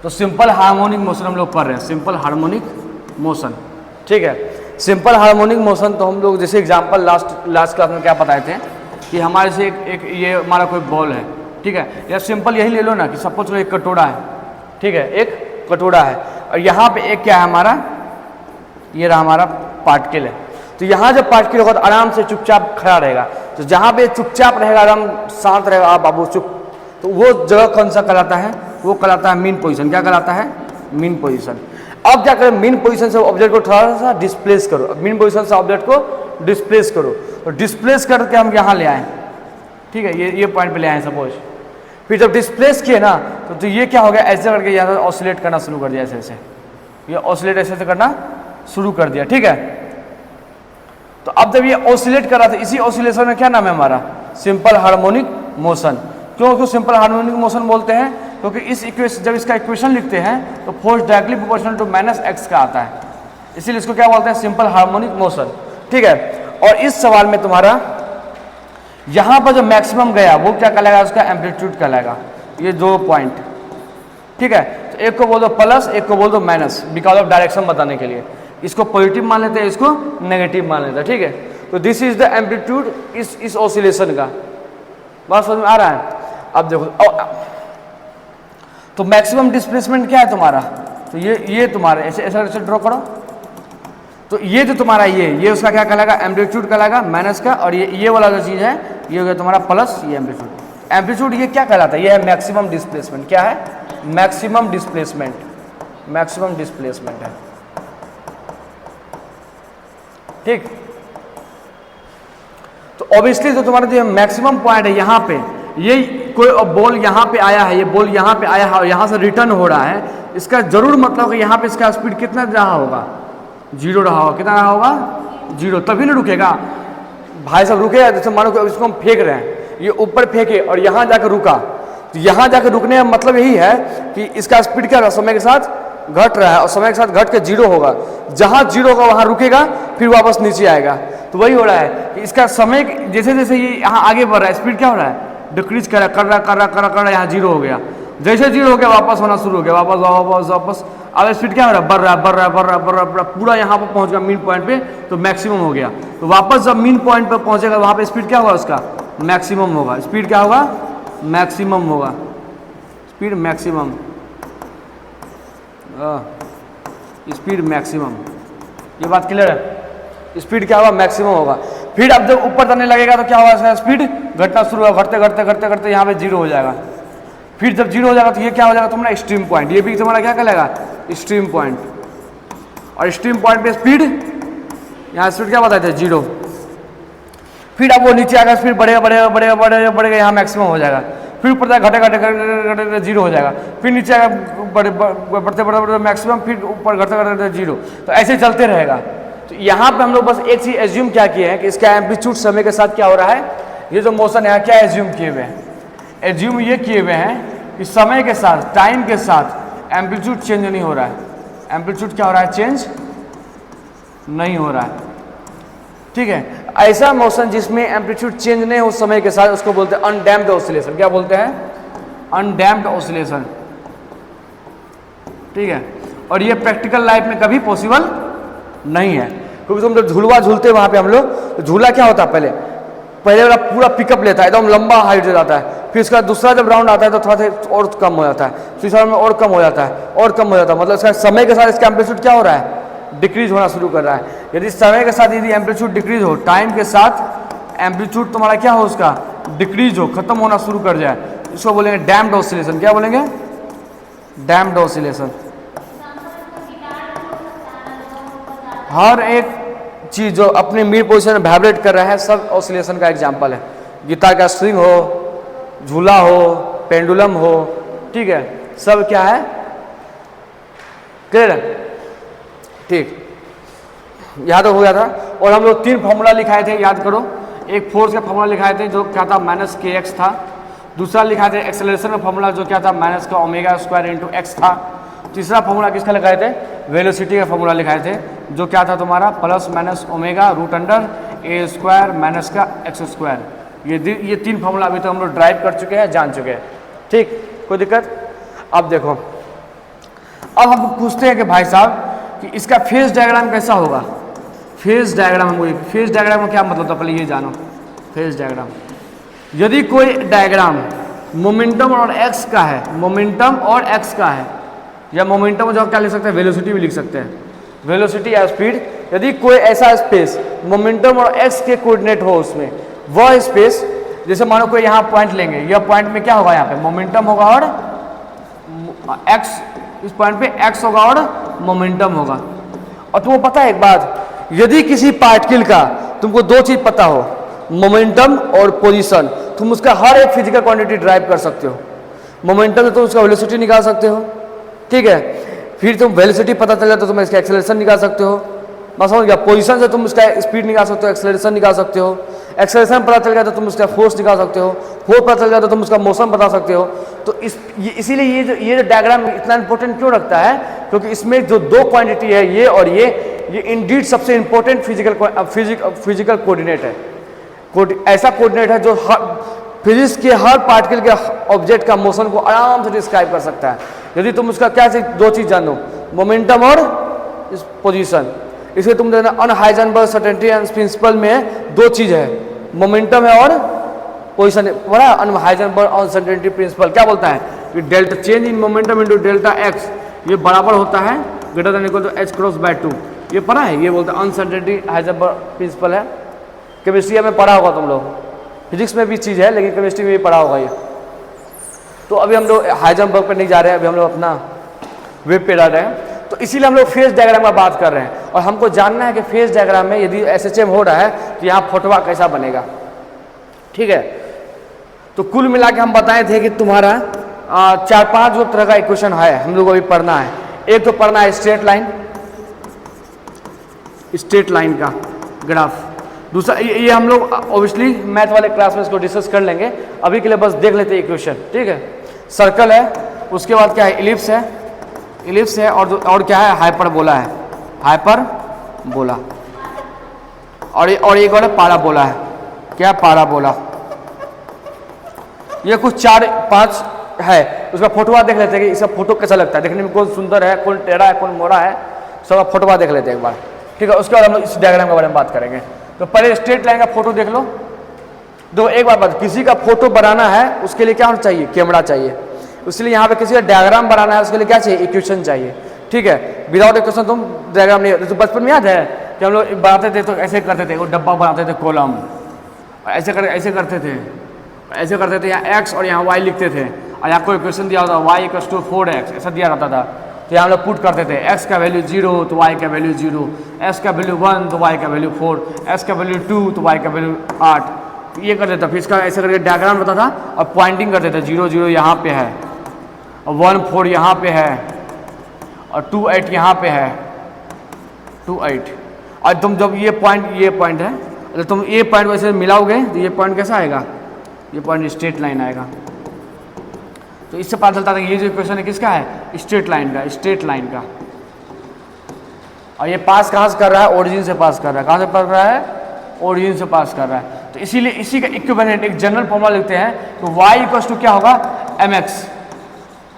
तो simple harmonic motion हम लोग पढ़ रहे हैं, सिंपल हार्मोनिक मोशन। ठीक है, सिंपल हार्मोनिक मोशन तो हम लोग जैसे एग्जांपल लास्ट क्लास में क्या बताए थे कि हमारे से एक ये हमारा कोई बॉल है, ठीक है, या सिंपल यही ले लो ना कि सपोज एक कटोरा है, ठीक है, एक कटोरा है और यहाँ पे एक क्या है हमारा, ये रहा हमारा पार्टिकल है। तो यहाँ जब पार्टिकल होगा तो आराम से चुपचाप खड़ा रहेगा, तो जहाँ पे चुपचाप रहेगा, आराम शांत रहेगा, आप बाबू चुप, तो वो जगह कौन सा कहलाता है, वो कहलाता है मीन पोजीशन। क्या कहलाता है, मीन पोजीशन। अब क्या करें, मीन पोजीशन से ऑब्जेक्ट को थोड़ा सा डिस्प्लेस करो, मीन पोजीशन से ऑब्जेक्ट को डिस्प्लेस करो, और डिस्प्लेस करके हम यहाँ ले आए, ठीक है, ये पॉइंट पे ले आए सपोज। फिर जब डिस्प्लेस किए ना तो ये क्या हो गया, ऐसे करके यहाँ ऑसिलेट करना शुरू कर दिया, ऐसे ऐसे ये ऑसिलेट ऐसे करना शुरू कर दिया, ठीक है। तो अब जब ये ऑसिलेट कर रहा था, इसी ऑसिलेशन में क्या नाम है हमारा, सिंपल हार्मोनिक मोशन। क्यों सिंपल हार्मोनिक मोशन बोलते हैं, क्योंकि इस इक्वेशन जब इसका इक्वेशन लिखते हैं तो force directly proportional to minus X का आता है, इसीलिए इसको क्या बोलते हैं, सिंपल हार्मोनिक मोशन, ठीक है। और इस सवाल में तुम्हारा यहाँ पर जो मैक्सिमम गया वो क्या कहलाएगा, उसका एम्पलीट्यूड कहलाएगा, ये 2 पॉइंट, ठीक है। तो एक को बोल दो प्लस, एक को बोल दो माइनस, बिकॉज ऑफ डायरेक्शन बताने के लिए। इसको पॉजिटिव मान लेते हैं, इसको नेगेटिव मान लेते हैं, ठीक है। तो दिस इज द एम्पलीट्यूड इस ऑसिलेशन का, बात समझ में आ रहा है। अब देखो तो मैक्सिमम डिस्प्लेसमेंट क्या है तुम्हारा, तो ये तुम्हारा ऐसे ऐसे ड्रॉ करो, तो ये जो तुम्हारा ये उसका क्या कहलाएगा, एम्पलीट्यूड कहलाएगा माइनस का, और ये वाला जो चीज़ है ये हो गया तुम्हारा प्लस, ये एम्पलीट्यूड। एम्पलीट्यूड ये क्या कहलाता है, ये है मैक्सिमम डिस्प्लेसमेंट। क्या है, मैक्सिमम डिस्प्लेसमेंट, मैक्सिमम डिस्प्लेसमेंट है, ठीक। तो ऑब्वियसली जो तुम्हारा जो मैक्सिमम पॉइंट है यहाँ पे, ये कोई बॉल यहाँ पे आया है, ये बॉल यहाँ पे आया है और यहाँ से रिटर्न हो रहा है, इसका जरूर मतलब कि यहाँ पे इसका स्पीड कितना रहा होगा, 0 रहा होगा। कितना रहा होगा, 0, तभी ना रुकेगा भाई साहब, रुकेगा। जैसे मानो कि इसको हम फेंक रहे हैं, ये ऊपर फेंके और यहाँ जाकर रुका, तो यहाँ जाकर रुकने का मतलब यही है कि इसका स्पीड क्या रहा, समय के साथ घट रहा है, और समय के साथ घट के 0 होगा, जहाँ 0 होगा वहाँ रुकेगा, फिर वापस नीचे आएगा। तो वही हो रहा है कि इसका समय जैसे जैसे ये यहाँ आगे बढ़ रहा है, स्पीड क्या हो रहा है, डिक्रीज कर रहा, यहाँ 0 हो गया, जैसे 0 हो गया वापस होना शुरू हो गया, वापस अब स्पीड क्या हो रहा है, बढ़ रहा है, पूरा यहाँ पर पहुँच गया मीन पॉइंट पे, तो मैक्सिमम हो गया। तो वापस जब मीन पॉइंट पर पहुँचेगा वहाँ पे स्पीड क्या होगा, उसका मैक्सिमम होगा। स्पीड क्या होगा, मैक्सिमम होगा, स्पीड मैक्सिमम, स्पीड मैक्सिमम। ये बात क्लियर है, स्पीड क्या होगा, मैक्सिमम होगा। फिर अब जब ऊपर जाने लगेगा तो क्या होगा, इसका स्पीड घटना शुरू होगा, घटते यहाँ पे 0 हो जाएगा। फिर जब 0 हो जाएगा तो ये क्या हो जाएगा तुम्हारा एक्सट्रीम पॉइंट, ये भी तुम्हारा क्या कहलाएगा, एक्सट्रीम पॉइंट। और एक्सट्रीम पॉइंट पे स्पीड, यहाँ स्पीड क्या बताए थे, 0। फिर अब वो नीचे आएगा, स्पीड बढ़ेगा, यहाँ मैक्सिमम हो जाएगा। फिर ऊपर जाएगा, घटे 0 हो जाएगा। फिर नीचे आएगा, बढ़ते मैक्सिमम, फिर ऊपर घटते 0। तो ऐसे चलते रहेगा। तो यहाँ पे हम लोग बस एक चीज एज्यूम क्या किए हैं कि इसका एम्पलीट्यूड समय के साथ क्या हो रहा है, ये जो मोशन है क्या एज्यूम किए हुए हैं, एज्यूम ये किए हुए हैं कि समय के साथ, टाइम के साथ एम्पलीट्यूड चेंज नहीं हो रहा है। एम्पलीट्यूड क्या हो रहा है, चेंज नहीं हो रहा है, ठीक है। ऐसा मोशन जिसमें एम्पलीट्यूड चेंज नहीं हो समय के साथ, उसको बोलते हैं अनडैम्प्ड ऑसिलेशन। क्या बोलते हैं, अनडैम्प्ड ऑसिलेशन, ठीक है। और ये प्रैक्टिकल लाइफ में कभी पॉसिबल नहीं है, क्योंकि तुम जब झूलवा झूलते वहां पे हम लोग, तो झूला क्या होता है, पहले वाला पूरा पिकअप लेता है, एकदम लंबा हाइट हो जाता है। फिर इसका दूसरा जब राउंड आता है तो थोड़ा सा और कम हो जाता है, तीसरा में और कम हो जाता है, और कम हो जाता है। मतलब इसका समय के साथ इसका एम्पलीट्यूड क्या हो रहा है, डिक्रीज होना शुरू कर रहा है। यदि समय के साथ यदि एम्पलीट्यूड डिक्रीज हो, टाइम के साथ एम्पलीट्यूड तुम्हारा क्या हो, उसका डिक्रीज हो, खत्म होना शुरू कर जाए, इसको बोलेंगे डैम्प्ड ऑसिलेशन। क्या बोलेंगे, डैम्प्ड ऑसिलेशन। हर एक चीज जो अपनी मीन पोजीशन में वाइब्रेट कर रहा है, सब ऑसिलेशन का एग्जांपल है। गिटार का स्ट्रिंग हो, झूला हो, पेंडुलम हो, ठीक है, सब क्या है, क्लियर है, ठीक। यहाँ तो हो गया था। और हम लोग 3 फॉर्मूला लिखाए थे, याद करो। एक फोर्स का फॉर्मूला लिखाए थे जो क्या था, -kx था। दूसरा लिखाए थे एक्सेलरेशन का फॉर्मूला जो क्या था, -ω² x था। तीसरा फॉर्मूला किसका लिखाए थे, वेलोसिटी का फॉर्मूला लिखाए थे जो क्या था तुम्हारा +-ω√√x²-x²। ये 3 फॉर्मूला अभी तो हम लोग ड्राइव कर चुके हैं, जान चुके हैं, ठीक, कोई दिक्कत। अब देखो अब हम पूछते हैं कि भाई साहब कि इसका फेज डायग्राम कैसा होगा। फेज डायग्राम हमको, फेज डायग्राम का क्या मतलब था पहले ये जानो। फेज डायग्राम, यदि कोई डायग्राम मोमेंटम और एक्स का है, मोमेंटम और एक्स का है, या मोमेंटम जो क्या लिख सकते हैं, वेलोसिटी भी लिख सकते हैं, वेलोसिटी या स्पीड। यदि कोई ऐसा स्पेस मोमेंटम और एक्स के कोऑर्डिनेट हो, उसमें वह स्पेस, जैसे मानो कोई यहाँ पॉइंट लेंगे, यह पॉइंट में क्या होगा, यहाँ पे मोमेंटम होगा और एक्स, इस पॉइंट पे एक्स होगा और मोमेंटम होगा। और तुमको पता है एक बात, यदि किसी पार्टिकल का तुमको दो चीज पता हो, मोमेंटम और पोजीशन, तुम उसका हर एक फिजिकल क्वांटिटी ड्राइव कर सकते हो। मोमेंटम से तुम उसका वेलोसिटी निकाल सकते हो, ठीक है। फिर तुम वेलोसिटी पता चल जाए तो तुम इसका एक्सेलरेशन निकाल सकते हो, मैं समझ गया। पोजीशन से तुम उसका स्पीड निकाल सकते हो, एक्सेलरेशन निकाल सकते हो। एक्सेलरेशन पता चल गया तो तुम उसका फोर्स निकाल सकते हो, फोर्स पता चल गया तो तुम उसका मोशन बता सकते हो। तो इसीलिए ये जो डायग्राम इतना इंपॉर्टेंट क्यों रखता है, क्योंकि इसमें जो दो क्वांटिटी है, ये और ये इंडीड सबसे इंपॉर्टेंट फिजिकल कोऑर्डिनेट है। ऐसा कोऑर्डिनेट है जो फिजिक्स के हर पार्टिकल के ऑब्जेक्ट का मोशन को आराम से डिस्क्राइब कर सकता है। यदि तुम उसका क्या चीज, दो चीज जानो, मोमेंटम और पोजीशन। इसलिए तुम देखना अनहाइजेनबर्ग सर्टेनिटी एंड प्रिंसिपल में दो चीज है, मोमेंटम है और पोजीशन। पढ़ा अनहाइजेनबर्ग अनसर्टेनिटी प्रिंसिपल क्या बोलता है कि delta change in momentum into delta X, ये बराबर होता है greater than equal to H cross by 2। ये पढ़ा है, ये बोलता है अनसर्टेनिटी हाइजेनबर्ग प्रिंसिपल है। केमिस्ट्री में पढ़ा होगा तुम लोग, फिजिक्स में भी चीज़ है लेकिन केमिस्ट्री में भी पढ़ा होगा ये। तो अभी हम लोग हाइजेनबर्ग पर नहीं जा रहे हैं, अभी हम लोग अपना वेब पे जा रहे हैं। तो इसीलिए हम लोग फेज डायग्राम का बात कर रहे हैं, और हमको जानना है कि फेज डायग्राम में यदि एसएचएम हो रहा है तो यहाँ फोटोवा कैसा बनेगा, ठीक है। तो कुल मिला के हम बताए थे कि तुम्हारा 4-5 जो तरह का इक्वेशन है हम लोग अभी पढ़ना है। एक तो पढ़ना है स्ट्रेट लाइन का ग्राफ। दूसरा ये हम लोग ऑब्वियसली मैथ वाले क्लास में इसको डिस्कस कर लेंगे, अभी के लिए बस देख लेते हैं इक्वेशन, ठीक है। सर्कल है, उसके बाद क्या है, इलिप्स है और क्या है, हाइपरबोला है, हाइपरबोला। और एक और है पाराबोला है, क्या पाराबोला। ये कुछ 4-5 है, उसका फोटोवा देख लेते हैं कि इसका फोटो कैसा लगता है, देखने में कौन सुंदर है, कौन टेढ़ा है, कौन मोड़ा है, सबका फोटोवा देख लेते हैं एक बार, ठीक है। उसके बाद हम लोग इस डायग्राम के बारे में बात करेंगे। तो पहले स्ट्रेट लाइन का फोटो देख लो। दो एक बार बात, किसी का फोटो बनाना है उसके लिए क्या होना चाहिए, कैमरा चाहिए। इसलिए यहाँ पे किसी का डायग्राम बनाना है उसके लिए क्या चाहिए, इक्वेशन चाहिए, ठीक है। विदाउट इक्वेशन तुम डायग्राम नहीं। तो बचपन में याद है कि हम लोग बनाते थे तो ऐसे करते थे, वो डब्बा बनाते थे कॉलम, ऐसे करते थे, यहाँ एक्स और यहाँ वाई लिखते थे, और यहाँ कोई इक्वेशन दिया होता वाई इक्वल्स टू 4x ऐसा दिया रहता था। तो यहाँ हम लोग पुट करते थे x का वैल्यू 0 तो y का वैल्यू 0, s का वैल्यू 1 तो y का वैल्यू 4, s का वैल्यू 2 तो y का वैल्यू 8। ये करते थे, फिर इसका ऐसे करके डायग्राम रहता था और पॉइंटिंग करते थे, 0 0 यहाँ पे है और 1 4 यहाँ पे है और 2 8 यहाँ पे है, 2 8। और तुम जब ये पॉइंट है, अगर तुम ये पॉइंट वैसे मिलाओगे तो ये पॉइंट कैसा आएगा, ये पॉइंट स्ट्रेट लाइन आएगा। तो इससे पता चलता था कि ये जो इक्वेशन है किसका है, स्ट्रेट लाइन का। और ये पास कहाँ से कर रहा है, ओरिजिन से पास कर रहा है। कहाँ से कर रहा है, ओरिजिन से पास कर रहा है। तो इसीलिए इसी का इक्विवेलेंट एक जनरल फॉर्मूला लिखते हैं, तो y इक्वल्स टू क्या होगा, mx,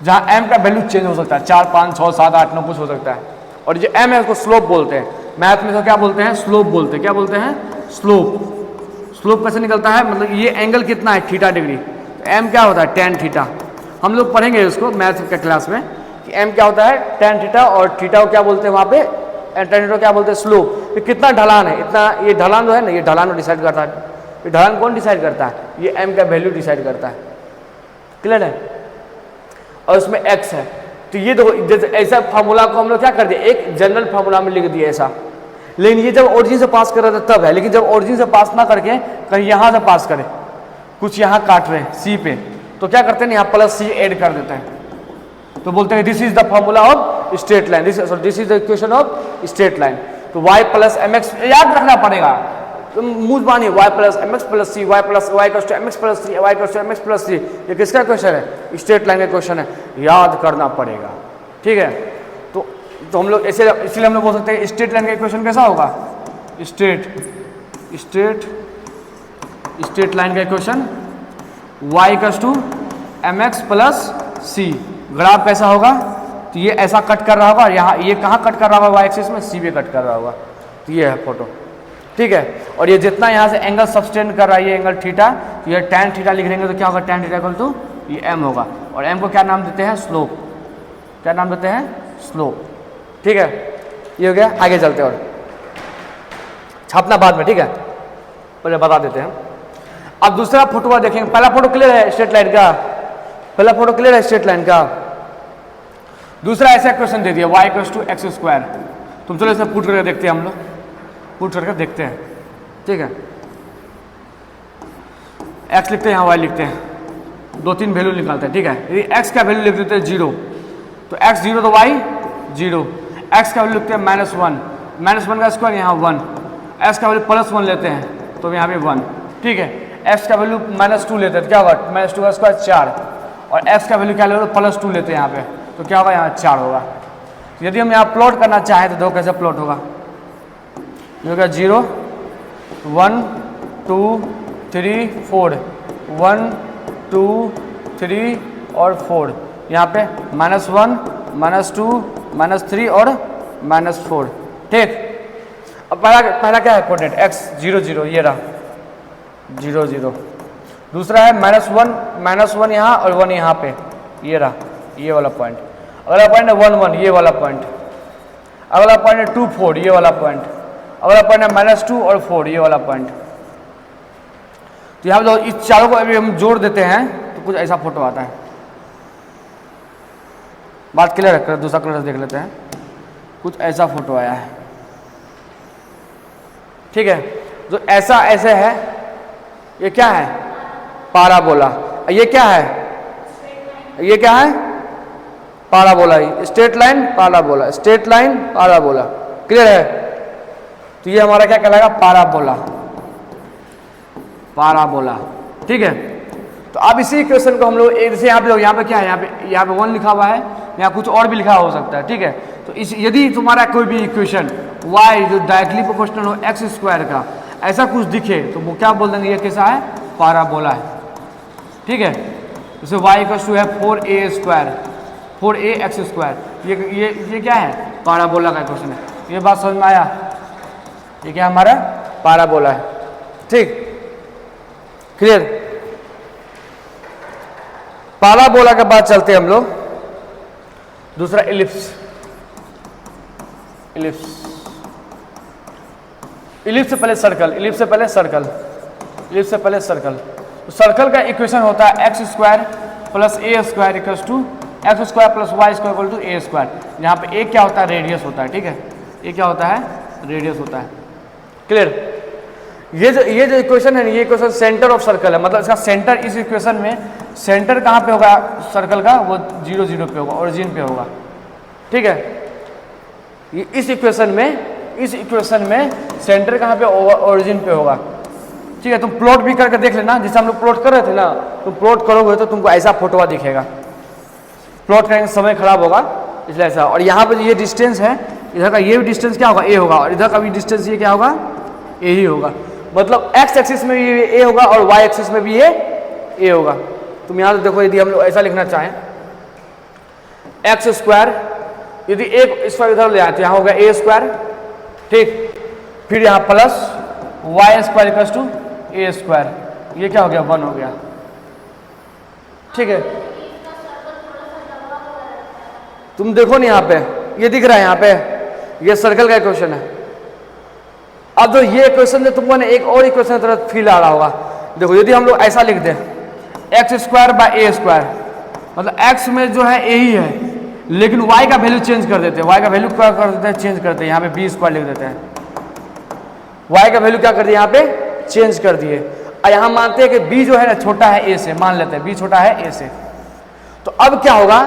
जहाँ m का वैल्यू चेंज हो सकता है, 4 5 6 7 8 9 कुछ हो सकता है। और जो m है उसको स्लोप बोलते हैं, मैथ में तो क्या बोलते हैं, स्लोप बोलते हैं। क्या बोलते हैं, स्लोप कैसे निकलता है, मतलब ये एंगल कितना है, थीटा डिग्री। तो m क्या होता है, tan थीटा। हम लोग पढ़ेंगे उसको मैथ के क्लास में कि m क्या होता है, tan थीटा, और थीटा को क्या बोलते हैं वहाँ पे, tan थीटा क्या बोलते हैं, स्लोप। कितना ढलान है, इतना, ये ढलान जो है ना, ये ढलान को डिसाइड करता है। ये ढलान कौन डिसाइड करता है, ये m का वैल्यू डिसाइड करता है, क्लियर है। और उसमें x है। तो ये देखो, जैसे ऐसा फार्मूला को हम लोग क्या कर दिया, एक जनरल फार्मूला में लिख दिया ऐसा। लेकिन ये जब ओरिजिन से पास कर रहे थे तब है, लेकिन जब ओरिजिन से पास ना करके कहीं यहाँ से पास करें, कुछ यहाँ काट रहे हैं सी पे, तो क्या करते हैं, यहाँ प्लस सी ऐड कर देते हैं। तो बोलते हैं this is the formula of straight line, this is the equation of straight line. तो y प्लस एम एक्स याद रखना पड़ेगा, मुझ मानिए y plus m x plus c, y plus y cos two m x plus c, y cos two m x plus c. ये किसका question है, straight line का क्वेश्चन है, याद करना पड़ेगा, ठीक है। तो हम लोग ऐसे, इसलिए हम लोग बोल सकते हैं स्ट्रेट लाइन का इक्वेशन कैसा होगा, स्ट्रेट लाइन का equation y equals to m x plus c. Graph कैसा होगा, तो ये ऐसा कट कर रहा होगा, यहाँ ये कहाँ कट कर रहा होगा वाई एक्सिस में, सी पे कट कर रहा होगा। तो ये है फोटो, ठीक है। और ये जितना यहाँ से एंगल सब्सटेंड कर रहा है ये एंगल थीटा, तो ये tan थीटा लिख देंगे तो क्या होगा, tan थीटा इक्वल टू ये m होगा। और m को क्या नाम देते हैं, स्लोप। क्या नाम देते हैं, स्लोप, ठीक है। ये हो गया, आगे चलते हैं और छापना बाद में, ठीक है, पहले बता देते हैं। अब दूसरा फोटो देखेंगे। पहला फोटो क्लियर है स्ट्रेट लाइन का, पहला फोटो क्लियर है स्ट्रेट लाइन का। दूसरा ऐसा क्वेश्चन दे दिया y equals to x square. तुम चलो इसे पुट करके देखते हैं, हम लोग पुट करके देखते हैं, ठीक है। x लिखते हैं, यहाँ y लिखते हैं, 2-3 वैल्यू निकालते हैं, ठीक है। यदि x का वैल्यू लिख देते हैं 0 तो x 0 तो y 0। x का वैल्यू लिखते हैं -1, -1 का स्क्वायर यहाँ 1, x का वैल्यू +1 लेते हैं तो यहाँ पे 1, ठीक है। x का वैल्यू -2 लेते हैं तो क्या होगा, -2 का स्क्वायर 4, और x का वैल्यू क्या ले +2 लेते हैं यहाँ पे तो क्या होगा, यहाँ 4 होगा। यदि हम यहाँ प्लॉट करना चाहें तो देखो कैसे प्लॉट होगा। ये होगा 0 1 2 3 4, 1 2 3 और 4, यहाँ पे -1 -2 -3 और -4, ठीक। अब पहला क्या है कोऑर्डिनेट, x 0 0, ये रहा 0 0। दूसरा है -1 यहाँ और 1 यहाँ पे, ये रहा ये वाला पॉइंट। अगला पॉइंट है 1 1, ये वाला पॉइंट। अगला पॉइंट है 2 4, ये वाला पॉइंट। अगला पॉइंट है -2 और 4, ये वाला पॉइंट। तो यहाँ पे इस चारों को अभी हम जोड़ देते हैं तो कुछ ऐसा फोटो आता है। बात क्लियर है, दूसरा कलर देख लेते हैं। कुछ ऐसा फोटो आया है, ठीक है। जो ऐसा ऐसे है, ये क्या है, पाराबोला। ये क्या है, ये क्या है, parabola. Straight line parabola, straight line parabola, clear है। तो ये हमारा क्या कहलाएगा, पाराबोला, पाराबोला, ठीक है। तो अब इसी इक्वेशन को हम लोग जैसे यहाँ पे क्या है, यहाँ पे 1 लिखा हुआ है, यहाँ कुछ और भी लिखा हो सकता है, ठीक है। तो इस यदि तुम्हारा कोई भी इक्वेशन y जो डायरेक्टली प्रोपोर्शनल हो एक्स स्क्वायर का ऐसा कुछ दिखे तो वो क्या बोल देंगे, ये कैसा है, पाराबोला है, ठीक है। जैसे y इक्वल्स टू है 4a square, 4a x square, ये क्या है, पाराबोला का इक्वेशन है। ये बात समझ में आया, ये क्या हमारा पाराबोला है, ठीक, क्लियर। पाराबोला के बाद चलते हैं हम लोग दूसरा इलिप्स। इलिप्स से पहले सर्कल, इलिप्स से पहले सर्कल, इलिप्स से पहले सर्कल। तो सर्कल का इक्वेशन होता है x square plus a square equals to x square plus y square equal to a square. यहाँ पे ए क्या होता है, रेडियस होता है, ठीक है। ए क्या होता है, रेडियस होता है, क्लियर। ये जो इक्वेशन है, ये इक्वेशन सेंटर ऑफ सर्कल है, मतलब इसका सेंटर इस इक्वेशन में सेंटर कहाँ पे होगा सर्कल का, वो 0 0 पे होगा, ओरिजिन पे होगा, ठीक है। ये इस इक्वेशन में सेंटर कहाँ पे होगा, ओरिजिन पे होगा, ठीक है। तुम प्लॉट भी करके देख लेना, जिससे हम लोग प्लॉट कर रहे थे ना, तुम प्लॉट करोगे तो तुमको ऐसा फोटोवा दिखेगा। प्लॉट करेंगे समय खराब होगा, इसलिए ऐसा। और यहाँ पे ये डिस्टेंस है, इधर का ये भी डिस्टेंस क्या होगा, ए होगा, और इधर का भी डिस्टेंस ये क्या होगा, ए ही होगा। मतलब एक्स एक्सिस में भी ये ए होगा और वाई एक्सिस में भी ये ए होगा। तुम यहाँ तो देखो, यदि हम लोग ऐसा लिखना चाहें एक्स स्क्वायर, यदि एक स्क्वायर इधर ले आए तो यहाँ होगा ए स्क्वायर, ठीक। फिर यहाँ plus y square equals to a square, ये क्या हो गया, 1 हो गया, ठीक है। तुम देखो ना यहाँ पे ये दिख रहा है, यहाँ पे ये सर्कल का इक्वेशन है। अब जो ये इक्वेशन है तुमको ना एक और इक्वेशन की तरह फील आ रहा होगा। देखो यदि हम लोग ऐसा लिख दें x square by a square, मतलब एक्स में जो है ए ही है, लेकिन वाई का वैल्यू चेंज कर देते हैं। वाई का वैल्यू क्या कर देते हैं, चेंज करते हैं। यहाँ पे बी स्क्वायर लिख देते हैं, वाई का वैल्यू क्या कर दिए, यहाँ पे चेंज कर दिए। और यहाँ मानते हैं कि बी जो है ना छोटा है ए से, मान लेते हैं बी छोटा है ए से। तो अब क्या होगा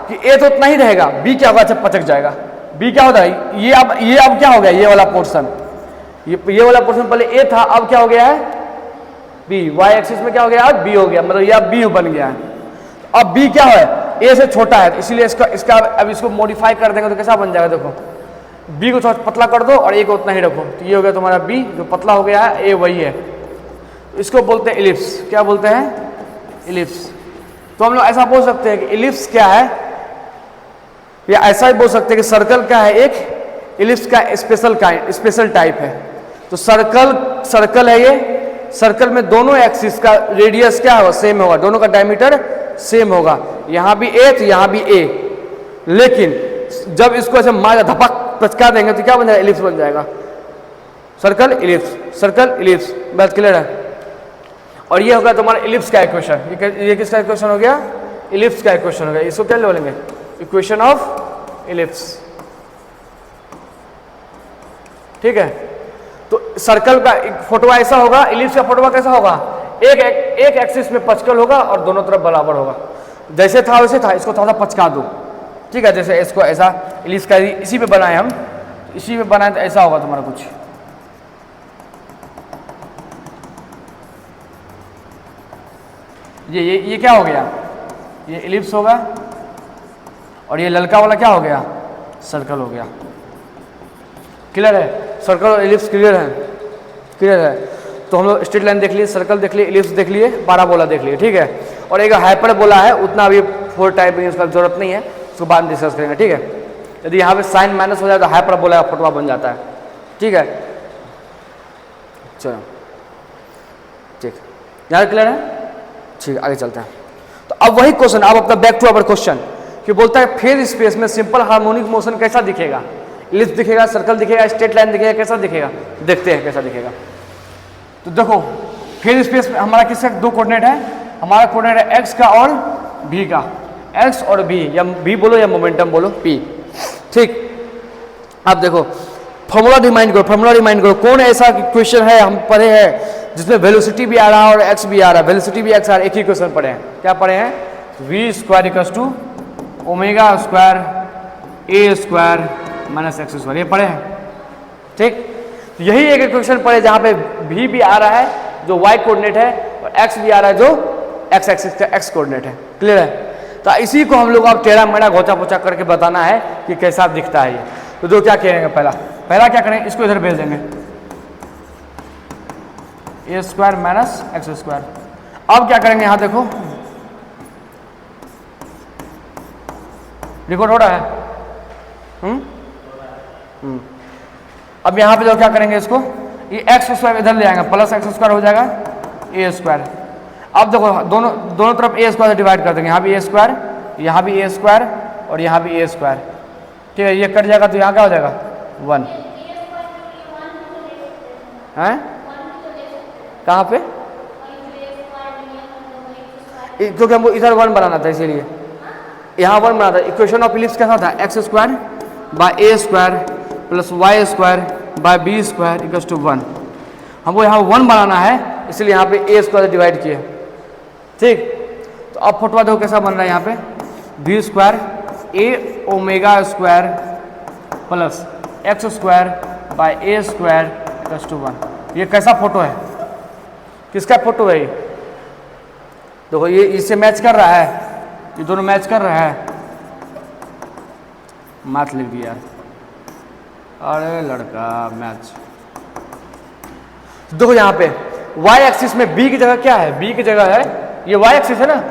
कि ए तो उतना ही रहेगा, बी क्या होगा, अच्छा पचक जाएगा। बी क्या होता है, ये अब क्या हो गया, ये वाला पोर्शन, ये वाला पोर्शन पहले ए था, अब क्या हो गया है बी। वाई एक्सिस में क्या हो गया, अब बी हो गया, मतलब ये अब बी बन गया है। अब बी क्या है, ए से छोटा है, इसीलिए इसका अब इसको मॉडिफाई कर देंगे तो कैसा बन जाएगा। देखो बी को थोड़ा पतला कर दो और ए को उतना ही रखो, तो ये हो गया तुम्हारा बी, जो पतला हो गया है, ए वही है। इसको बोलते हैं इलिप्स। क्या बोलते हैं, इलिप्स। तो हम लोग ऐसा बोल सकते हैं कि इलिप्स क्या है, या ऐसा ही बोल सकते हैं कि सर्कल क्या है, एक इलिप्स का स्पेशल टाइप है। तो सर्कल है ये, सर्कल में दोनों एक्सिस का रेडियस क्या होगा, सेम होगा, दोनों का डायमीटर सेम होगा, यहाँ भी ए तो यहाँ भी ए। लेकिन जब इसको ऐसे मार धपक पचका देंगे तो क्या बन जाएगा, इलिप्स बन जाएगा। सर्कल इलिप्स, बात क्लियर है। और ये होगा तुम्हारा इलिप्स का इक्वेशन। ये किसका इक्वेशन हो गया, इलिप्स का इक्वेशन हो गया। इसको क्या बोलेंगे, इक्वेशन ऑफ इलिप्स। ठीक है, तो सर्कल का फोटो ऐसा होगा, इलिप्स का फोटो कैसा होगा, एक एक्सिस में पचकल होगा और दोनों तरफ बराबर होगा। जैसे था वैसे था, इसको थोड़ा सा पचका दो। ठीक है, जैसे इसको ऐसा इलिप्स का इसी पे बनाए हम, इसी पे बनाए तो ऐसा होगा तुम्हारा कुछ। ये क्या हो गया, ये इलिप्स होगा और ये ललका वाला क्या हो गया, सर्कल हो गया। क्लियर है, सर्कल और इलिप्स क्लियर है। तो हम लोग स्ट्रेट लाइन देख लिए, सर्कल देख लिए, इलिप्स देख लिए, पैराबोला देख लिए। ठीक है, और एक हाइपरबोला है, उतना अभी 4 टाइप में उसका जरूरत नहीं है, उसको बाद में डिस्कस करेंगे। ठीक है, यदि यहाँ पे साइन माइनस हो जाए तो हाइपरबोला का फोटोआ बन जाता है। ठीक है, चलो ठीक, यहाँ क्लियर है। ठीक है, आगे चलते हैं। तो अब वही क्वेश्चन, अब अपना बैक टू अवर क्वेश्चन कि बोलता है फेज स्पेस में सिंपल हार्मोनिक मोशन कैसा दिखेगा, इलिप्स दिखेगा, सर्कल दिखेगा, स्ट्रेट लाइन दिखेगा, कैसा दिखेगा, देखते हैं कैसा दिखेगा। तो देखो फेज स्पेस में हमारा किसका दो कोऑर्डिनेट है, हमारा कोऑर्डिनेट है एक्स का और भी का, एक्स और बी, या बी बोलो या मोमेंटम बोलो, पी। ठीक, अब देखो फॉर्मूला रिमाइंड करो, कौन ऐसा क्वेश्चन है हम पढ़े हैं जिसमें वेलोसिटी भी आ रहा है और एक्स भी आ रहा है, वेलोसिटी भी एक्स आ रहा है, एक ही क्वेश्चन पढ़े हैं। क्या पढ़े हैं, v square equals to omega square a square minus x square, ये पढ़े हैं। ठीक, तो यही एक क्वेश्चन पढ़े जहाँ पे भी आ रहा है जो वाई कोऑर्डिनेट है और एक्स भी आ रहा है जो एक्स एक्सिस का एक्स कोऑर्डिनेट है। क्लियर है, तो इसी को हम लोग अब टेढ़ा मेढ़ा घोचा पोचा करके बताना है कि कैसा दिखता है ये। तो जो क्या करेंगे, पहला क्या करेंगे, इसको इधर भेज देंगे, ए स्क्वायर माइनस एक्स स्क्वायर। अब क्या करेंगे, यहाँ देखो रिकॉर्ड हो रहा है। अब यहाँ पे जो क्या करेंगे, इसको ये एक्स स्क्वायर इधर ले आएंगे, प्लस एक्स स्क्वायर हो जाएगा ए स्क्वायर। अब देखो दोनों तरफ ए स्क्वायर से डिवाइड कर देंगे, यहाँ भी ए स्क्वायर, यहाँ भी ए स्क्वायर और यहाँ भी ए स्क्वायर। ठीक है, ये कट जाएगा तो यहाँ क्या हो जाएगा 1 है, कहाँ पे, क्योंकि हमको इधर 1 बनाना था इसीलिए यहाँ 1 बनाना था। इक्वेशन ऑफ इलिप्स कैसा था, x square by a square plus y square by b square equals to 1। हमको यहाँ 1 बनाना है, इसलिए यहाँ पे ए स्क्वायर से डिवाइड किए। ठीक, तो अब फोटो देखो कैसा बन रहा है, यहाँ पे b square a omega square plus x square by a square equals to 1। ये कैसा फोटो है, किसका फोटो है ये, देखो ये इससे मैच कर रहा है, ये दोनों मैच कर रहा है। मैथ लिख दिया, अरे लड़का मैच। देखो यहाँ पे y एक्सिस में b की जगह क्या है, b की जगह है, ये y एक्सिस है ना,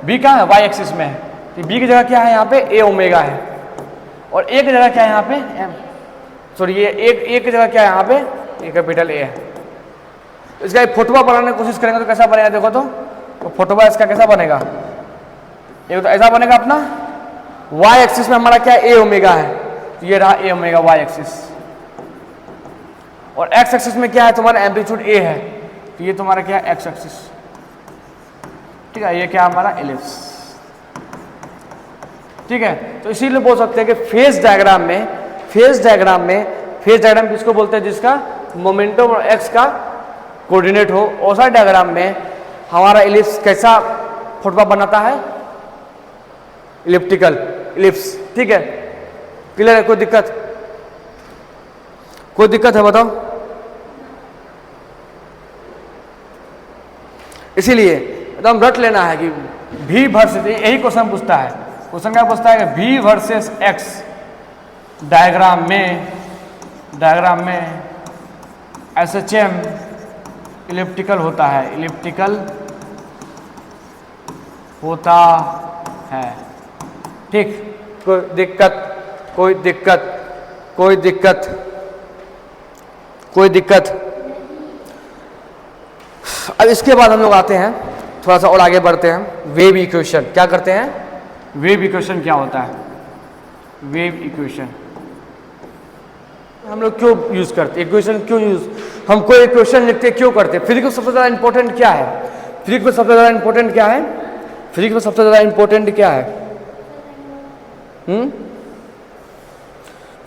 b कहाँ है, y एक्सिस में है, तो b की जगह क्या है, यहाँ पे a ओमेगा है, और a की जगह क्या है यहाँ पे m, सॉरी ये a की जगह क्या है यहाँ पे, ये कैपिटल A है। इसका एक फोटोआ बनाने की कोशिश करेंगे तो कैसा बनेगा, देखो तो फोटोआ इसका कैसा बनेगा, एक तो ऐसा बनेगा अपना, y एक्सिस में हमारा क्या है, a ओमेगा है, तो ये रहा a ओमेगा y एक्सिस, और x एक्सिस में क्या है तुम्हारा एम्पलीट्यूड a है, तो ये तुम्हारा क्या है x एक्सिस। ठीक है, ये क्या हमारा इलिप्स। ठीक है, तो इसीलिए बोल सकते हैं कि फेज डायग्राम किसको बोलते हैं, जिसका मोमेंटम और x का कोऑर्डिनेट हो, ऐसा डायग्राम में हमारा इलिप्स कैसा फोटोआ बनाता है, इलिप्टिकल इलिप्स। ठीक है, क्लियर है, कोई दिक्कत है बताओ। इसीलिए एकदम रट लेना है कि v वर्सेस, यही क्वेश्चन पूछता है, क्वेश्चन क्या पूछता है कि v वर्सेस x डायग्राम में SHM इलिप्टिकल होता है, ठीक, कोई दिक्कत, कोई दिक्कत, कोई दिक्कत, कोई दिक्कत। अब इसके बाद हम लोग आते हैं, थोड़ा सा और आगे बढ़ते हैं, वेव इक्वेशन। क्या करते हैं? वेव इक्वेशन क्या होता है? वेव इक्वेशन हम लोग क्यों यूज करते हैं? इक्वेशन क्यों यूज, हम कोई इक्वेशन लिखते क्यों करते हैं? फिजिक्स में सबसे ज़्यादा इंपॉर्टेंट क्या है? फिजिक्स में सबसे ज़्यादा इंपॉर्टेंट क्या है? फिजिक्स में सबसे ज़्यादा इंपॉर्टेंट क्या है?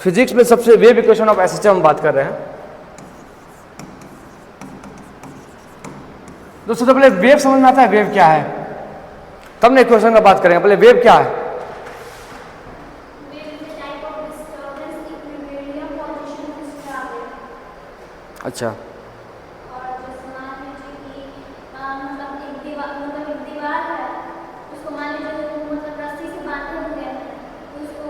फिजिक्स में सबसे वेव इक्वेशन ऑफ एसएचएम हम बात कर रहे हैं। दोस्तों तो पहले वेव समझ में आता है, वेव क्या है, तब ना इक्वेशन का बात करेंगे। पहले वेव क्या है? अच्छा, और जैसे मान लीजिए कि मतलब एक दीवार है, उसको मान लीजिए मतलब रस्सी से बांधे हुए हैं, तो उसको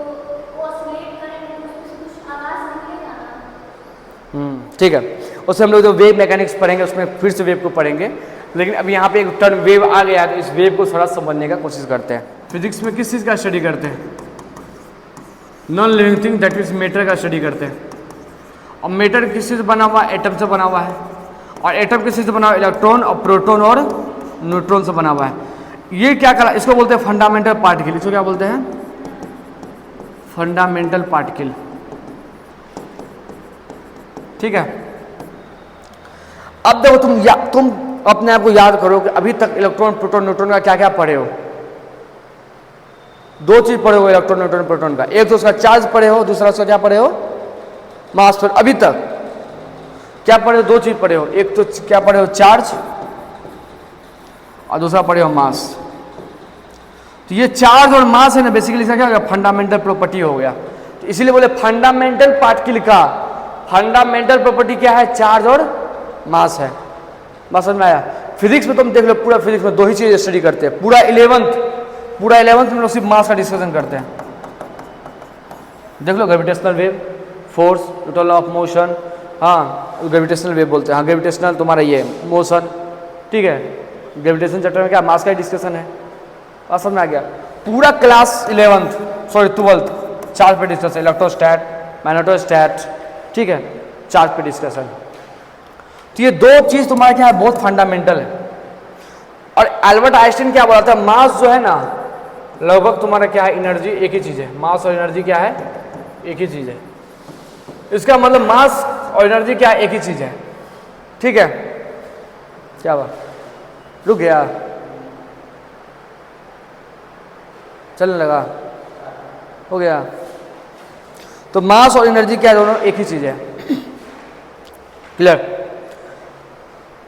ऑसिलेट करेंगे तो उसमें कुछ आवाज़ निकलेगा ना। ठीक है, उससे हम लोग जो वेव मैकेनिक्स पढ़ेंगे उसमें फिर से वेव को पढ़ेंगे, लेकिन अब यहाँ पे एक टर्म वेव आ गया है तो इस वेव को थोड़ा समझने का कोशिश करते हैं। फिजिक्स में किस चीज़ का स्टडी करते हैं? Non living thing, that means matter का स्टडी करते हैं। और मैटर किस चीज़ से बना हुआ है? एटम से बना हुआ है। और एटम किस चीज़ से बना हुआ है? इलेक्ट्रॉन और प्रोटॉन और न्यूट्रॉन से बना हुआ है। ये क्या करा, इसको बोलते हैं फंडामेंटल पार्टिकल। इसको क्या बोलते हैं? Fundamental particle. ठीक है, अब देखो तुम अपने आप को याद करो कि अभी तक इलेक्ट्रॉन प्रोटॉन न्यूट्रॉन का क्या क्या पढ़े हो? दो चीज पढ़े हो इलेक्ट्रॉन न्यूट्रॉन प्रोटॉन का, एक तो उसका चार्ज पढ़े हो, दूसरा उसका क्या पढ़े हो? मास। पर अभी तक क्या पढ़े हो? दो चीज पढ़े हो, एक तो क्या पढ़े हो? चार्ज, और दूसरा पढ़े हो मास। तो ये चार्ज और मास है ना, बेसिकली इसका क्या हो गया? फंडामेंटल प्रॉपर्टी हो गया। तो इसीलिए बोले फंडामेंटल पार्टिकल का फंडामेंटल प्रॉपर्टी क्या है? चार्ज और मास है। बात समझ में आया? फिजिक्स में तुम देख लो, पूरा फिजिक्स में दो ही चीज स्टडी करते हैं। पूरा 11th में लोग सिर्फ मास का डिस्कशन करते हैं। देख लो, gravitational wave, force, total law of motion, हाँ ग्रेविटेशनल वेव बोलते हैं। हाँ ग्रेविटेशनल तुम्हारा ये मोशन, ठीक है। ग्रेविटेशन चैप्टर में क्या मास का डिस्कशन है। बात समझ में आ गया? पूरा क्लास 12th चार्ज पे डिस्कशन, इलेक्ट्रोस्टैट, मैग्नेटोस्टैट, ठीक है, चार्ज पे डिस्कशन। तो ये दो चीज तुम्हारा क्या है? बहुत फंडामेंटल है। और एल्बर्ट आइंस्टाइन क्या बोला था? मास जो है ना, लगभग तुम्हारा क्या है? एनर्जी एक ही चीज है। मास और एनर्जी क्या है? एक ही चीज है। इसका मतलब मास और एनर्जी क्या है? एक ही चीज है। ठीक है, क्या हुआ? रुक गया, चलने लगा, हो गया। तो मास और एनर्जी क्या है? दोनों एक ही चीज है। क्लियर?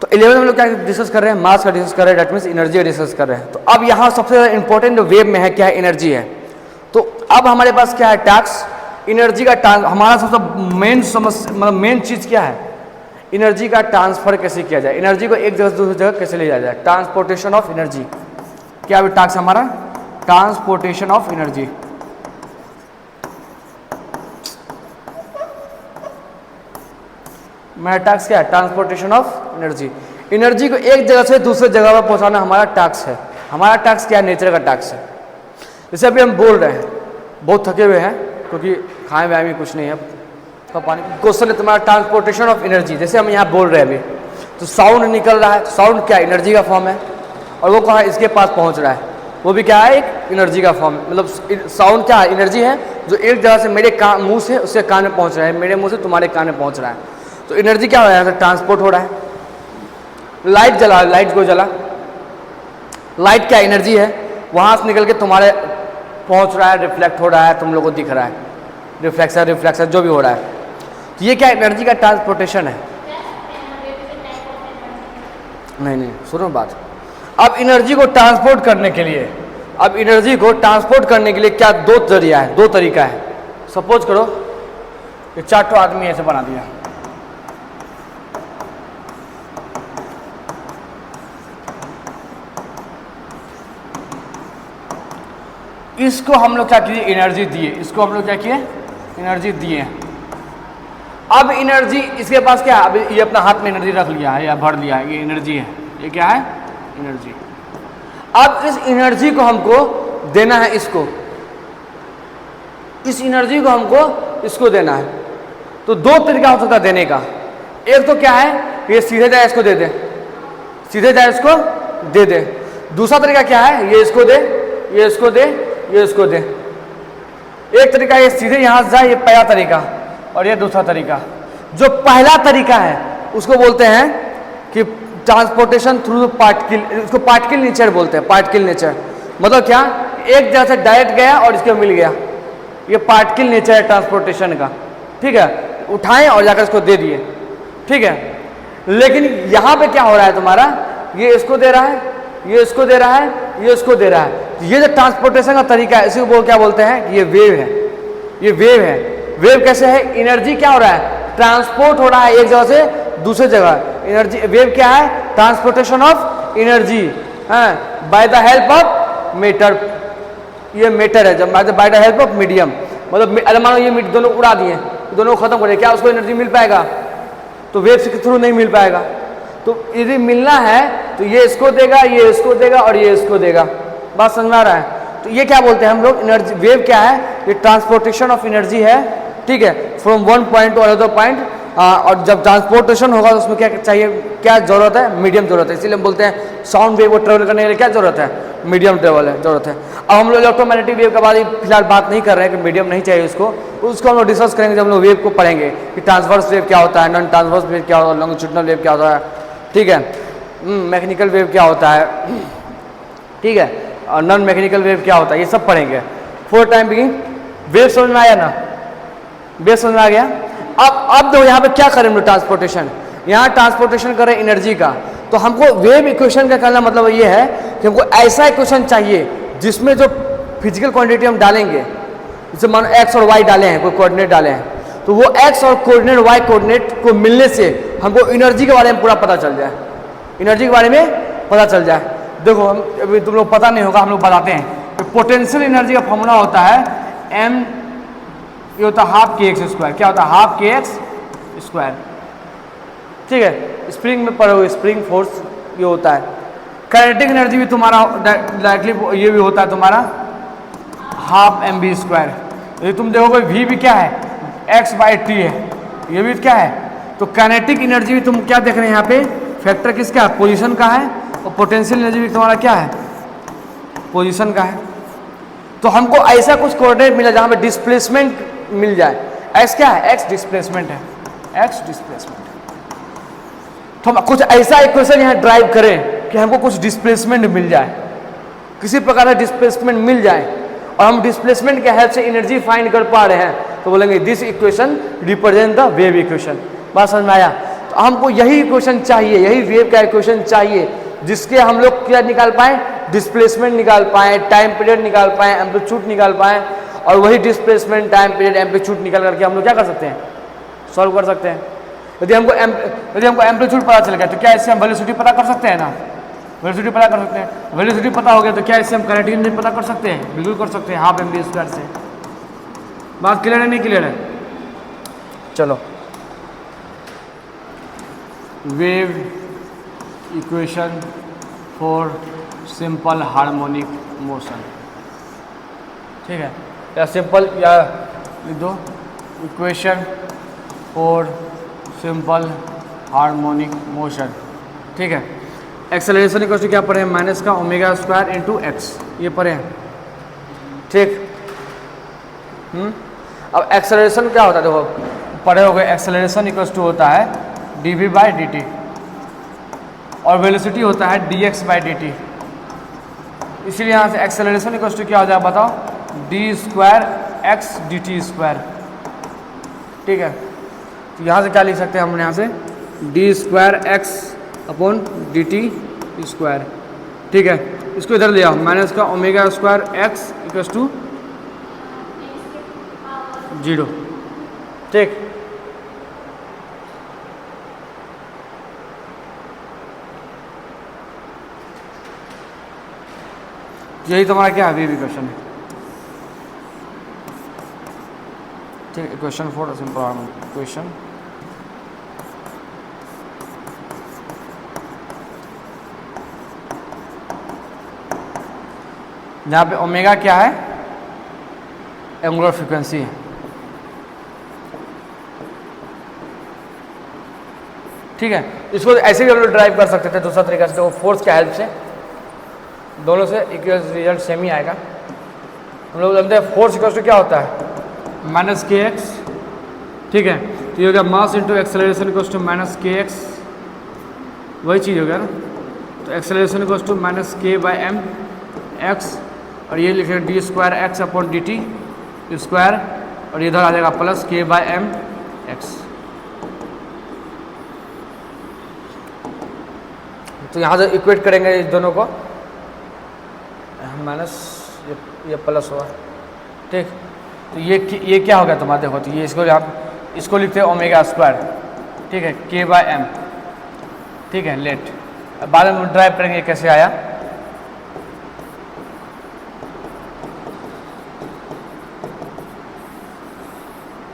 तो 11 में लोग क्या डिस्कस कर रहे हैं? मास का डिस्कस कर रहे हैं, डेट मीन्स एनर्जी का डिस्कस कर रहे हैं। तो अब यहाँ सबसे ज़्यादा इंपॉर्टेंट जो वेव में है क्या है? एनर्जी है। तो अब हमारे पास क्या है? टैक्स, एनर्जी का हमारा सबसे मेन समस्या, मतलब मेन चीज़ क्या है? एनर्जी का ट्रांसफर कैसे किया जाए, एनर्जी को एक जगह से दूसरी जगह कैसे ले जाया जाए, ट्रांसपोर्टेशन ऑफ एनर्जी। क्या अभी टास्क हमारा? Transportation of energy. मेरा टास्क क्या है? Transportation of energy. एनर्जी को एक जगह से दूसरे जगह पर पहुंचाना हमारा टास्क है। हमारा टास्क क्या है? नेचर का टास्क है। जैसे अभी हम बोल रहे हैं, बहुत थके हुए हैं क्योंकि खाए व्यायाम में कुछ नहीं है, तो पानी। क्वेश्चन है तुम्हारा ट्रांसपोर्टेशन ऑफ एनर्जी। जैसे हम यहाँ बोल रहे हैं अभी, तो साउंड निकल रहा है, तो साउंड क्या है? एनर्जी का फॉर्म है। और वो कहाँ? इसके पास पहुँच रहा है, वो भी क्या है? एक एनर्जी का फॉर्म है। मतलब साउंड क्या है? एनर्जी है, जो एक जगह से मेरे मुंह से उसके कान में पहुँच रहा है, मेरे मुंह से तुम्हारे कान में पहुँच रहा है। तो एनर्जी क्या हो रहा है? ट्रांसपोर्ट हो रहा है। लाइट जला, लाइट को जला, लाइट क्या एनर्जी है? वहाँ से निकल के तुम्हारे पहुँच रहा है, रिफ्लेक्ट हो रहा है, तुम लोगों को दिख रहा है, रिफ्लेक्शन जो भी हो रहा है। तो ये क्या एनर्जी का ट्रांसपोर्टेशन है। नहीं, सुनो बात। अब एनर्जी को ट्रांसपोर्ट करने के लिए, क्या दो जरिया है, दो तरीका है। सपोज करो ये 4 आदमी ऐसे बना दिया, इसको हम लोग क्या किए? एनर्जी दिए। इसको हम लोग क्या किए? एनर्जी दिए। अब एनर्जी इसके पास क्या है? अब ये अपना हाथ में एनर्जी रख लिया है या भर लिया है, ये एनर्जी है। ये क्या है? एनर्जी। अब इस एनर्जी को हमको देना है इसको, इस एनर्जी को हमको इसको देना है। तो दो तरीका हो सकता है देने का। एक तो क्या है, ये सीधे जाए इसको दे दे, सीधे जाए इसको दे दे। दूसरा तरीका क्या है, ये इसको दे, ये इसको दे, ये इसको दे। एक तरीका ये सीधे यहाँ से जाए, ये पहला तरीका, और ये दूसरा तरीका। जो पहला तरीका है उसको बोलते हैं कि ट्रांसपोर्टेशन थ्रू पार्टिकल, इसको पार्टिकल नेचर बोलते हैं। पार्टिकल नेचर मतलब क्या, एक जगह से डायरेक्ट गया और इसको मिल गया, ये पार्टिकल नेचर है ट्रांसपोर्टेशन का। ठीक है, उठाएं और जाकर इसको दे दिए। ठीक है, लेकिन यहाँ पे क्या हो रहा है तुम्हारा, ये इसको दे रहा है, ये इसको दे रहा है, ये इसको दे रहा है। ये जो ट्रांसपोर्टेशन का तरीका है, इसी को क्या बोलते हैं कि ये वेव है। ये वेव है। वेव कैसे है, एनर्जी क्या हो रहा है, ट्रांसपोर्ट हो रहा है एक जगह से दूसरे जगह। एनर्जी वेव क्या है, transportation of energy by the help of matter. ये मैटर है, जब by the help of medium, मतलब अरे मानो ये दोनों उड़ा दिए, दोनों खत्म हो रहे, क्या उसको एनर्जी मिल पाएगा, तो वेव के थ्रू नहीं मिल पाएगा। तो यदि मिलना है तो ये इसको देगा, ये इसको देगा और ये इसको देगा। बात समझ में आ रहा है। तो ये क्या बोलते हैं हम लोग, एनर्जी। वेव क्या है, ये ट्रांसपोर्टेशन ऑफ एनर्जी है। ठीक है, from one point two another point. और जब ट्रांसपोर्टेशन होगा तो उसमें क्या चाहिए, क्या जरूरत है, मीडियम जरूरत है। इसीलिए हम बोलते हैं साउंड वेव को ट्रेवल करने के लिए क्या जरूरत है, मीडियम ट्रेवल है जरूरत है। अब हम लोग इलेक्ट्रोमैग्नेटिक वेव के बारे में फिलहाल बात नहीं कर रहे हैं कि मीडियम नहीं चाहिए उसको हम लोग डिस्कस करेंगे जब हम लोग वेव को पढ़ेंगे कि ट्रांसवर्स वेव क्या होता है, नॉन ट्रांसवर्स वेव क्या होता है, लॉन्गिट्यूडिनल वेव क्या होता है। ठीक है, मैकेनिकल वेव क्या होता है, ठीक है, और नॉन मैकेनिकल वेव क्या होता है, ये सब पढ़ेंगे। फॉर टाइम बिगिंग वेव समझ में आया ना, वेव समझ में आ गया। अब देखो यहाँ पे क्या करें हम लोग, ट्रांसपोर्टेशन, यहाँ ट्रांसपोर्टेशन करें एनर्जी का। तो हमको वेव इक्वेशन का कहना मतलब ये है कि हमको ऐसा इक्वेशन चाहिए जिसमें जो फिजिकल क्वांटिटी हम डालेंगे, जैसे मानो एक्स और वाई डाले हैं, कोई कोऑर्डिनेट डाले हैं, तो वो एक्स और कोऑर्डिनेट वाई कोऑर्डिनेट को मिलने से हमको एनर्जी के बारे में पूरा पता चल जाए, एनर्जी के बारे में पता चल जाए। देखो हम अभी तुम लोग पता नहीं होगा, हम लोग बताते हैं कि पोटेंशियल एनर्जी का फॉर्मूला होता है एम, ये होता है हाफ के एक्स स्क्वायर। क्या होता है, हाफ के एक्स स्क्वायर। ठीक है, स्प्रिंग में पढ़ोगे, स्प्रिंग फोर्स ये होता है। काइनेटिक एनर्जी भी तुम्हारा डायरेक्टली ये भी होता है तुम्हारा हाफ एम बी स्क्वायर। ये तुम देखोगे वी भी क्या है, एक्स बाई टी है, ये भी क्या है। तो काइनेटिक एनर्जी भी तुम क्या देख रहे हैं यहाँ पे, फैक्टर किसका है, पोजीशन का है, और पोटेंशियल एनर्जी भी तुम्हारा क्या है, पोजीशन का है। तो हमको ऐसा कुछ कोऑर्डिनेट मिला जहाँ पे डिस्प्लेसमेंट मिल जाए। एक्स क्या है, एक्स डिस्प्लेसमेंट है, एक्स डिस्प्लेसमेंट। तो हम कुछ ऐसा इक्वेशन यहाँ ड्राइव करें कि हमको कुछ डिस्प्लेसमेंट मिल जाए, किसी प्रकार का डिस्प्लेसमेंट मिल जाए, और हम डिस्प्लेसमेंट के हेल्प से एनर्जी फाइंड कर पा रहे हैं, तो बोलेंगे this equation represent the wave equation. बात समझ में आया। तो हमको यही इक्वेशन चाहिए, यही वेव का इक्वेशन चाहिए जिसके हम लोग क्या निकाल पाए, डिस्प्लेसमेंट निकाल पाए, टाइम पीरियड निकाल पाए, एम्पलीट्यूड निकाल पाए, और वही डिस्प्लेसमेंट, टाइम पीरियड, एम्पलीट्यूड निकाल करके हम लोग क्या कर सकते हैं, सॉल्व कर सकते हैं। यदि हमको एम्पलीट्यूड पता चल गया तो क्या इससे हम वेलोसिटी पता कर सकते हैं ना, वेलोसिटी पता कर सकते हैं। वेलोसिटी पता हो गया तो क्या इससे हम काइनेटिक एनर्जी पता कर सकते हैं, बिल्कुल कर सकते हैं, हाफ एम बी स्क्वायर से। बात क्लियर है नहीं क्लियर है, चलो। Wave equation for simple harmonic motion. ठीक है, या सिंपल या लिख दो equation for simple harmonic motion. ठीक है, एक्सेलरेशन इक्वल टू क्या पढ़े हैं, माइनस का ओमेगा स्क्वायर इंटू एक्स, ये पढ़े हैं। ठीक, अब एक्सेलरेशन क्या होता है, देखो पढ़े हो गए, एक्सेलरेशन इक्वल टू होता है d v by d t, और वेलोसिटी होता है d x by d t. इसीलिए यहाँ से एक्सेलरेशन इक्वल टू क्या हो जाएगा बताओ, D square x D t square. ठीक है, तो यहाँ से क्या लिख सकते हैं हम यहाँ से, d square x upon d t square. ठीक है, इसको इधर ले आओ, माइनस का omega square x equal to 0। ठीक, यही तुम्हारा क्या है, वेव इक्वेशन है। ठीक, equation for simple harmonic equation जहाँ पे ओमेगा क्या है, एंगुलर फ्रीक्वेंसी है। ठीक है, इसको ऐसे भी हम लोग ड्राइव कर सकते थे दूसरा तरीका से, तो फोर्स के हेल्प से, दोनों से इक्वल रिजल्ट सेम ही आएगा। हम लोग जानते हैं फोर्स इक्वल टू क्या होता है, माइनस के एक्स। ठीक है, तो ये हो गया mass into acceleration equal to minus k x, वही चीज़ हो गया ना। तो acceleration equal to minus k by m x, और ये लिखेंगे d square x upon d t square, और इधर आ जाएगा प्लस के बाई एम एक्स। तो यहाँ से इक्वेट करेंगे इस दोनों को, माइनस ये प्लस हुआ। ठीक, तो ये क्या हो गया तुम्हारा, देखो तो ये इसको लिखते हैं ओमेगा स्क्वायर। ठीक है, के बाई एम। ठीक है, लेट, अब बाद में ड्राइव करेंगे कैसे आया।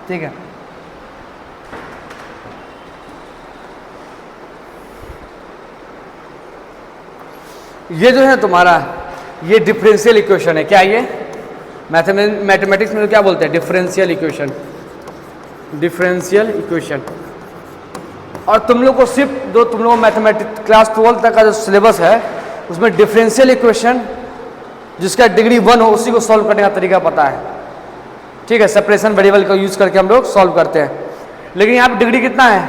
ठीक है, ये जो है तुम्हारा ये डिफरेंशियल इक्वेशन है। क्या ये मैथमेटिक्स में तो क्या बोलते हैं, डिफरेंशियल इक्वेशन, डिफरेंशियल इक्वेशन। और तुम लोग को सिर्फ जो तुम लोग मैथमेटिक्स क्लास 12 तक का जो सिलेबस है उसमें डिफरेंशियल इक्वेशन जिसका डिग्री 1 हो उसी को सॉल्व करने का तरीका पता है। ठीक है, सेपरेशन वेरिएबल का यूज करके हम लोग सॉल्व करते हैं। लेकिन यहाँ पे डिग्री कितना है,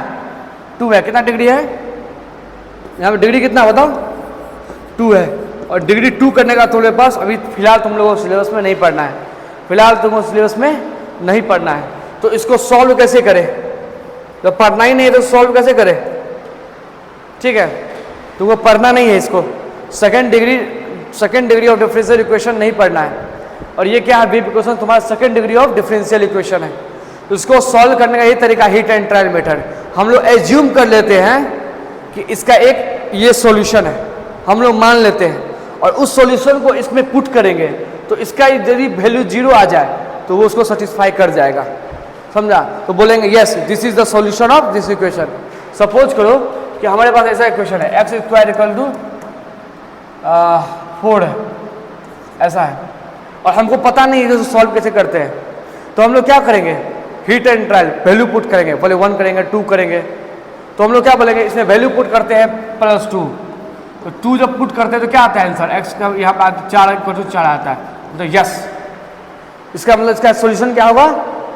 2 है। कितना डिग्री है यहाँ पे, डिग्री कितना बताओ, 2 है। और डिग्री 2 करने का तुम्हारे पास अभी फिलहाल तुम लोगों को सिलेबस में नहीं पढ़ना है, फिलहाल तुमको सिलेबस में नहीं पढ़ना है। तो इसको सॉल्व कैसे करें, जब पढ़ना ही नहीं है तो सॉल्व कैसे करें। ठीक है, तुमको पढ़ना नहीं है इसको, second degree of differential equation नहीं पढ़ना है। और ये क्या है, वीव इक्वेशन तुम्हारा second degree of differential equation है। तो इसको सॉल्व करने का ये तरीका हीट एंड ट्रायल मेथड। हम लोग एज्यूम कर लेते हैं कि इसका एक ये सॉल्यूशन है, हम लोग मान लेते हैं, और उस सॉल्यूशन को इसमें पुट करेंगे तो इसका यदि वैल्यू 0 आ जाए तो वो उसको सेटिस्फाई कर जाएगा, समझा। तो बोलेंगे yes this is the solution of this equation. Suppose करो कि हमारे पास ऐसा इक्वेशन है, एक्स स्क्वायर इक्वल टू 4 है, ऐसा है, और हमको पता नहीं है सॉल्व कैसे करते हैं। तो हम लोग क्या करेंगे, heat and trial value put करेंगे, पहले 1 करेंगे, 2 करेंगे। तो हम लोग क्या बोलेंगे, इसमें वैल्यू पुट करते हैं +2। तो 2 जब पुट करते हैं तो क्या आता है आंसर, एक्स का यहाँ पर 4 आता है। तो यस, इसका मतलब इसका सोल्यूशन क्या होगा,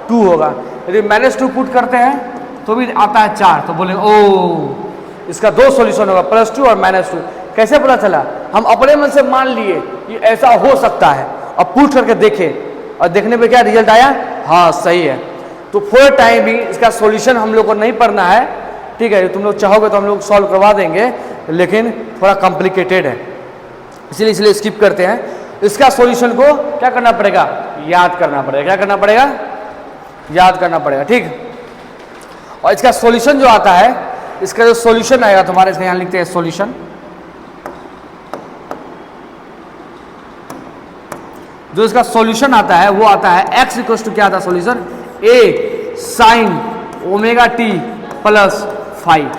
2 होगा। यदि -2 पुट करते हैं तो भी आता है 4, तो बोलेंगे ओ इसका 2 सोल्यूशन होगा, +2 और -2। कैसे पता चला, हम अपने मन से मान लिए कि ऐसा हो सकता है, अब पुट करके देखे और देखने पे क्या रिजल्ट आया, हाँ सही है। तो फॉर टाइमिंग इसका सॉल्यूशन हम लोग को नहीं पढ़ना है। ठीक है, तुम लोग चाहोगे तो हम लोग सॉल्व करवा देंगे, लेकिन थोड़ा कॉम्प्लिकेटेड है, इसलिए स्किप करते हैं। इसका सॉल्यूशन को क्या करना पड़ेगा, याद करना पड़ेगा। क्या करना पड़ेगा, याद करना पड़ेगा। ठीक, और इसका सॉल्यूशन जो आता है, इसका जो सॉल्यूशन आएगा तुम्हारे, इसका यहाँ लिखते हैं सॉल्यूशन। जो इसका सॉल्यूशन आता है वो आता है x इक्वल टू क्या आता है solution, a sin omega t plus 5।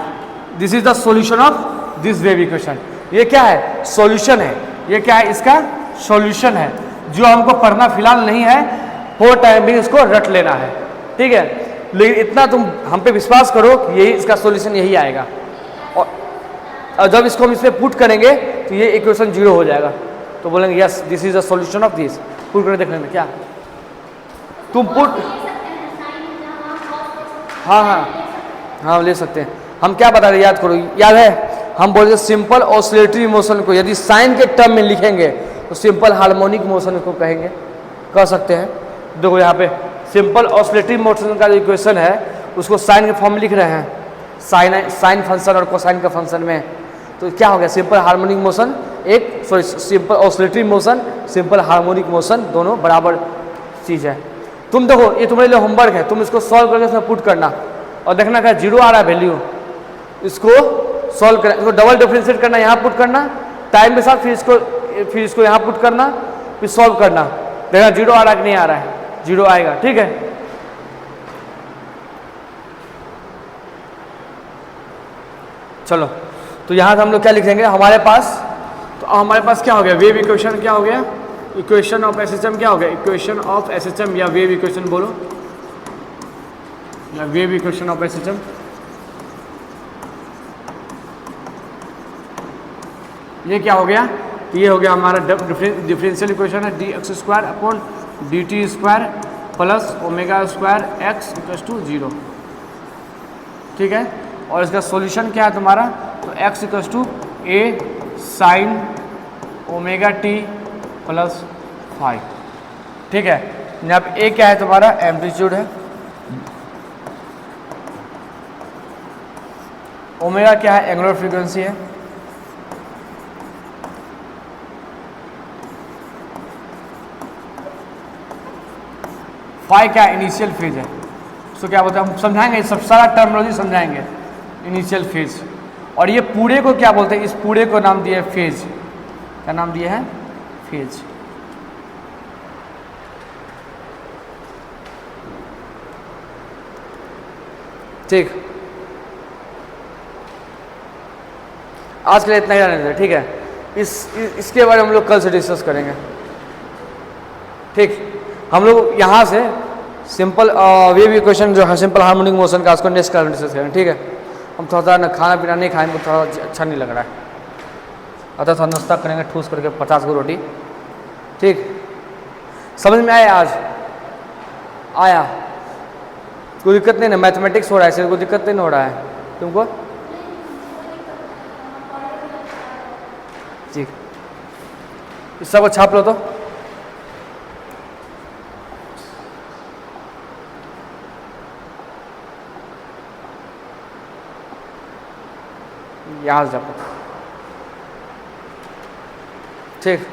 This is the solution of this wave equation. ये क्या है, सॉल्यूशन है। ये क्या है, इसका सॉल्यूशन है, जो हमको पढ़ना फिलहाल नहीं है, फॉर टाइम भी इसको रट लेना है। ठीक है, लेकिन इतना तुम हम पे विश्वास करो कि यही इसका सॉल्यूशन यही आएगा। और जब इसको हम इसमें पुट करेंगे तो ये इक्वेशन 0 हो जाएगा। तो बोलेंगे yes this is the solution of this. Put करके देख लेंगे क्या तुम पुट, हाँ ले सकते हैं। हम क्या बता रहे, याद करो, याद है हम बोले सिंपल ऑसिलेटरी मोशन को यदि साइन के टर्म में लिखेंगे तो सिंपल हार्मोनिक मोशन को कहेंगे, कह सकते हैं। देखो यहाँ पे सिंपल ऑसिलेटरी मोशन का जो इक्वेशन है उसको साइन के फॉर्म में लिख रहे हैं, साइन फंक्शन और कोसाइन का फंक्शन में। तो क्या हो गया, simple harmonic motion simple oscillatory motion, simple harmonic motion, दोनों बराबर चीज़ है। तुम देखो ये तुम्हारे लिए होमवर्क है, तुम इसको सॉल्व करके इसमें पुट करना और देखना क्या 0 आ रहा है वैल्यू, इसको सॉल्व करना, इसको डबल डिफरेंशिएट करना, यहाँ पुट करना टाइम के साथ, फिर इसको यहाँ पुट करना, फिर सॉल्व करना, देखना 0 आ रहा है कि नहीं आ रहा है, 0 आएगा। ठीक है, चलो तो यहाँ से हम लोग क्या लिखेंगे, हमारे पास क्या हो गया, वेव इक्वेशन क्या हो गया, इक्वेशन ऑफ एसएचएम क्या हो गया, इक्वेशन ऑफ एसएचएम या वेव इक्वेशन बोलो, या वेव इक्वेशन ऑफ एसएचएम। ये क्या हो गया, ये हो गया हमारा डिफरेंशियल इक्वेशन है d x square upon d t square plus omega square x equal to 0। ठीक है, और इसका सॉल्यूशन क्या है तुम्हारा, तो x equal to a sine omega t plus 5। ठीक है, यहाँ पे ए क्या है तुम्हारा, एम्पलीट्यूड है, ओमेगा क्या है, एंगुलर फ्रीक्वेंसी है, फाई क्या इनिशियल फेज है। सो क्या बोलते हैं, हम समझाएंगे, सब सारा टर्मिनोलॉजी समझाएंगे, इनिशियल फेज। और ये पूरे को क्या बोलते हैं, इस पूरे को नाम दिया है फेज। क्या नाम दिया है, फेज। ठीक, आज के लिए इतना ही रहने दें। ठीक है, इसके बारे में हम लोग कल से डिस्कस करेंगे। ठीक, हम लोग यहाँ से सिंपल वेव इक्वेशन जो है सिंपल हार्मोनिक मोशन का, उसको नेक्स्ट क्लास में डिस्कस करेंगे। ठीक है, हम थोड़ा ना खाना पीना नहीं खाएंगे, थोड़ा अच्छा नहीं लग रहा है, अतः थोड़ा नाश्ता करेंगे ठूस करके 50 को रोटी। ठीक, समझ में आया, आज आया, कोई दिक्कत नहीं ना, मैथमेटिक्स हो रहा है, इससे कोई दिक्कत नहीं हो रहा है तुमको। ठीक, इस सबको छाप लो, तो यहाँ से छापो। ठीक।